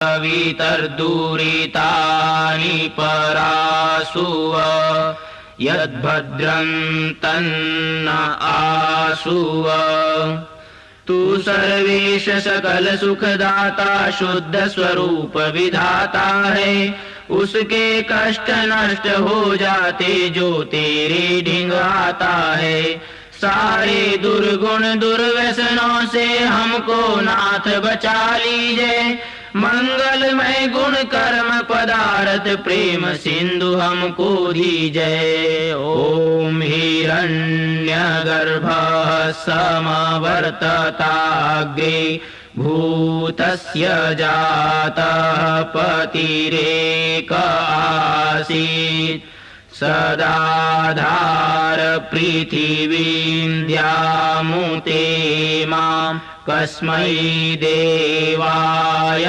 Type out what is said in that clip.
वितर्दुरितानि परासुव यद्भद्रं तन्न आसुव। तू सर्वेश सकल सुखदाता शुद्ध स्वरूप विधाता है। उसके कष्ट नष्ट हो जाते जो तेरे ढिंग आता है। सारे दुर्गुण दुर्व्यसनों से हमको नाथ बचा लीजिए। मंगलमय गुण कर्म पदार्थ प्रेम सिंधु हमको दीजिए। ओम हिरण्यगर्भः समवर्तताग्रे भूतस्य जातः पतिरेक आसीत्। सदाधार पृथिवीं द्यामुते मां कस्मै देवाय